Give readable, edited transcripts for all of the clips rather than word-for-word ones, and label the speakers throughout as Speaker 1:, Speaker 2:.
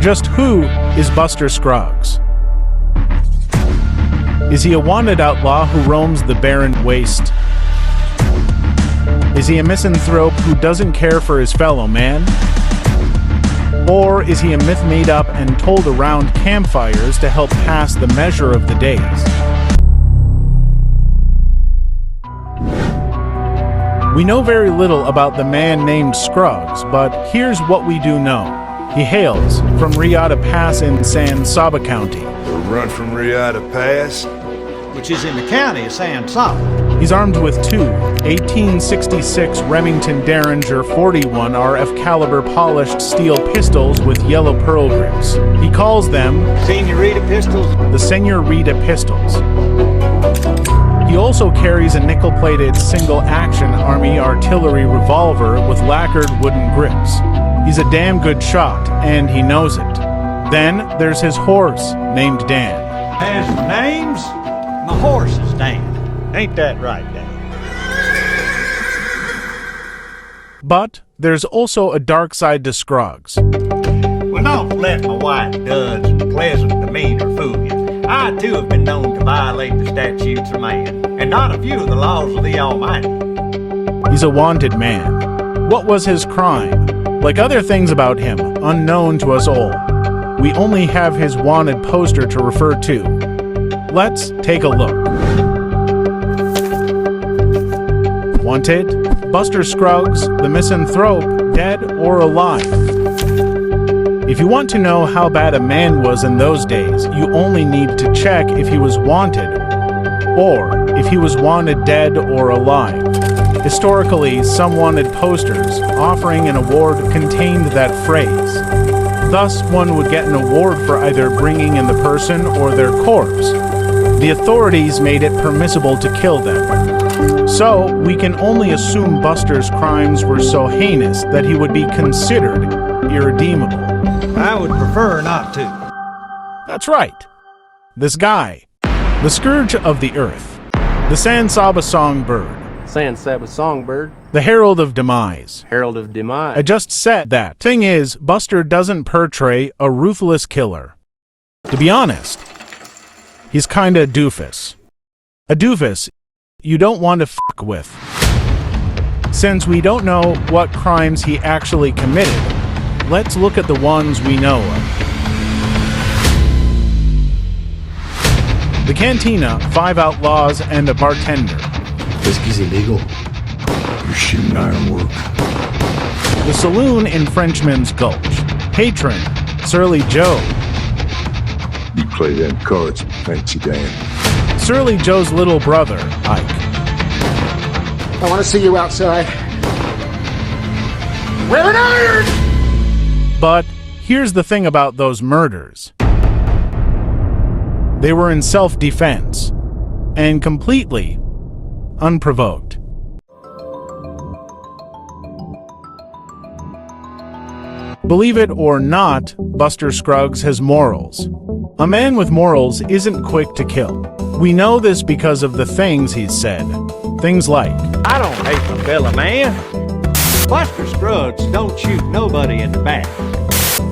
Speaker 1: Just who is Buster Scruggs? Is he a wanted outlaw who roams the barren waste? Is he a misanthrope who doesn't care for his fellow man? Or is he a myth made up and told around campfires to help pass the measure of the days? We know very little about the man named Scruggs, but here's what we do know. He hails from Riata Pass in San Saba County.
Speaker 2: A run from Riata Pass?
Speaker 3: Which is in the county of San Saba.
Speaker 1: He's armed with two 1866 Remington Derringer 41 RF caliber polished steel pistols with yellow pearl grips. He calls them
Speaker 3: Senorita pistols.
Speaker 1: the Senorita pistols. He also carries a nickel-plated single-action Army artillery revolver with lacquered wooden grips. He's a damn good shot, and he knows it. Then there's his horse, named Dan.
Speaker 3: As for names, my horse is Dan. Ain't that right, Dan?
Speaker 1: But there's also a dark side to Scruggs.
Speaker 3: Well, don't let my white duds and pleasant demeanor fool you. I, too, have been known to violate the statutes of man, and not a few of the laws of the Almighty.
Speaker 1: He's a wanted man. What was his crime? Like other things about him, unknown to us all. We only have his wanted poster to refer to. Let's take a look. Wanted, Buster Scruggs, the misanthrope, dead or alive. If you want to know how bad a man was in those days, you only need to check if he was wanted, or if he was wanted dead or alive. Historically, some wanted posters offering an award contained that phrase. Thus, one would get an award for either bringing in the person or their corpse. The authorities made it permissible to kill them. So, we can only assume Buster's crimes were so heinous that he would be considered irredeemable.
Speaker 3: I would prefer not to.
Speaker 1: That's right. This guy, the scourge of the earth, the San Saba songbird,
Speaker 4: San Saba songbird,
Speaker 1: the herald of demise.
Speaker 4: herald of demise.
Speaker 1: I just said that. Thing is, Buster doesn't portray a ruthless killer. To be honest, he's kinda a doofus. A doofus you don't want to fuck with. Since we don't know what crimes he actually committed, let's look at the ones we know of. The Cantina, 5 outlaws, and a bartender.
Speaker 2: Whiskey's illegal. You're shooting ironwork.
Speaker 1: The Saloon in Frenchman's Gulch. Patron, Surly Joe.
Speaker 2: You play them cards, fancy Dan.
Speaker 1: Surly Joe's little brother, Ike.
Speaker 5: I want to see you outside. Wear an iron!
Speaker 1: But here's the thing about those murders. They were in self-defense, and completely unprovoked. Believe it or not, Buster Scruggs has morals. A man with morals isn't quick to kill. We know this because of the things he's said. Things like,
Speaker 3: I don't hate my fellow man. Buster Scruggs don't shoot nobody in the back.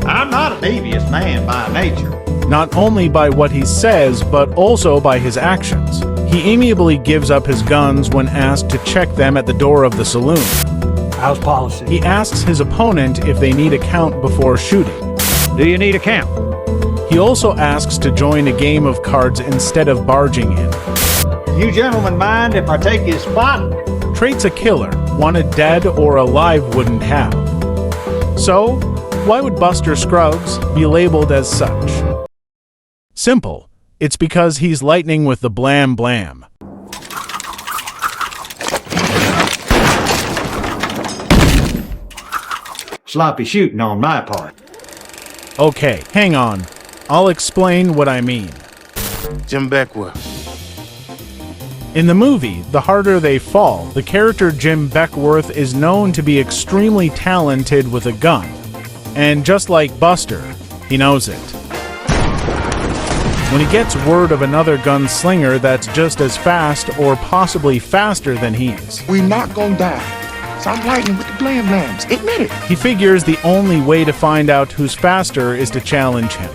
Speaker 3: I'm not a devious man by nature.
Speaker 1: not only by what he says, but also by his actions. He amiably gives up his guns when asked to check them at the door of the saloon.
Speaker 3: How's policy?
Speaker 1: He asks his opponent if they need a count before shooting.
Speaker 3: Do you need a count?
Speaker 1: He also asks to join a game of cards instead of barging in.
Speaker 3: You gentlemen mind if I take his spot?
Speaker 1: Traits a killer, wanted dead or alive, wouldn't have. So, why would Buster Scruggs be labeled as such? Simple. It's because he's lightning with the blam blam.
Speaker 3: Sloppy shooting on my part.
Speaker 1: Okay, hang on. I'll explain what I mean.
Speaker 6: Jim Beckworth.
Speaker 1: In the movie, The Harder They Fall, the character Jim Beckworth is known to be extremely talented with a gun. And just like Buster, he knows it. When he gets word of another gunslinger that's just as fast or possibly faster than he is,
Speaker 7: We not gonna die.
Speaker 5: Stop fighting with the Blam Blams. Admit it.
Speaker 1: He figures the only way to find out who's faster is to challenge him.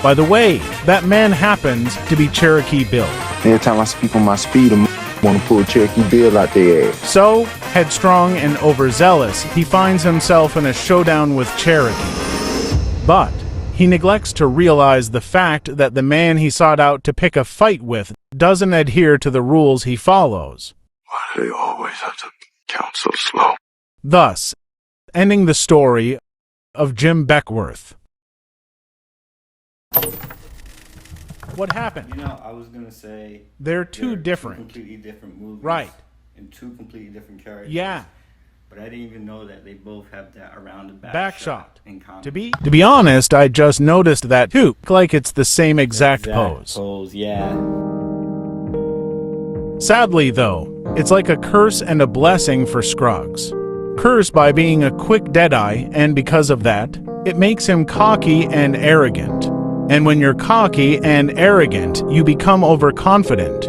Speaker 1: By the way, that man happens to be Cherokee Bill.
Speaker 7: Every time I see people my speed, I want to pull Cherokee Bill out their ass.
Speaker 1: So, headstrong and overzealous, he finds himself in a showdown with Cherokee. But he neglects to realize the fact that the man he sought out to pick a fight with doesn't adhere to the rules he follows.
Speaker 2: Why do they always have to count so slow?
Speaker 1: Thus, ending the story of Jim Beckworth. What happened?
Speaker 8: You know, I was gonna say
Speaker 1: They're two different.
Speaker 8: completely different movies,
Speaker 1: Right.
Speaker 8: And two completely different characters.
Speaker 1: Yeah.
Speaker 8: But I didn't even know that they both have that around the
Speaker 1: Back shot.
Speaker 8: in common.
Speaker 1: To be honest, I just noticed that too. Like it's the same exact pose.
Speaker 8: Yeah.
Speaker 1: Sadly, though, it's like a curse and a blessing for Scruggs. Cursed by being a quick deadeye, and because of that, it makes him cocky and arrogant. And when you're cocky and arrogant, you become overconfident.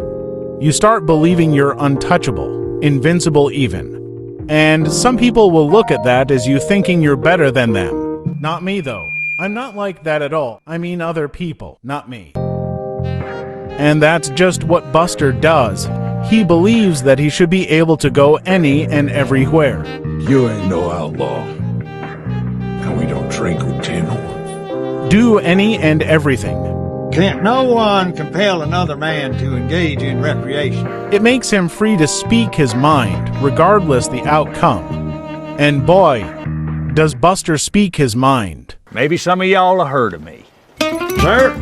Speaker 1: You start believing you're untouchable, invincible even. And some people will look at that as you thinking you're better than them. Not me, though. I'm not like that at all. I mean other people, not me. And that's just what Buster does. He believes that he should be able to go any and everywhere.
Speaker 2: You ain't no outlaw. And we don't drink with tin horns.
Speaker 1: Do any and everything.
Speaker 3: Can't no one compel another man to engage in recreation.
Speaker 1: It makes him free to speak his mind, regardless the outcome. And boy, does Buster speak his mind.
Speaker 3: Maybe some of y'all have heard of me. Sir,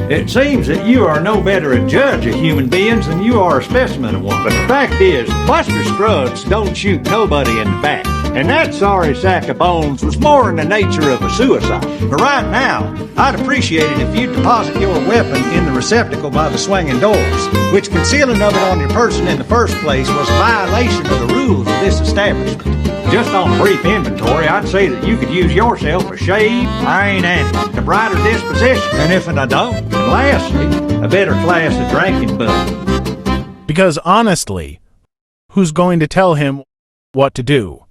Speaker 3: it seems that you are no better a judge of human beings than you are a specimen of one. But the fact is, Buster Scruggs don't shoot nobody in the back. And that sorry sack of bones was more in the nature of a suicide. But right now, I'd appreciate it if you'd deposit your weapon in the receptacle by the swinging doors, which concealing of it on your person in the first place was a violation of the rules of this establishment. Just on brief inventory, I'd say that you could use yourself a shave, iron, and a brighter disposition, and if an adult, and lastly, a better class of drinking buddy.
Speaker 1: Because honestly, who's going to tell him what to do?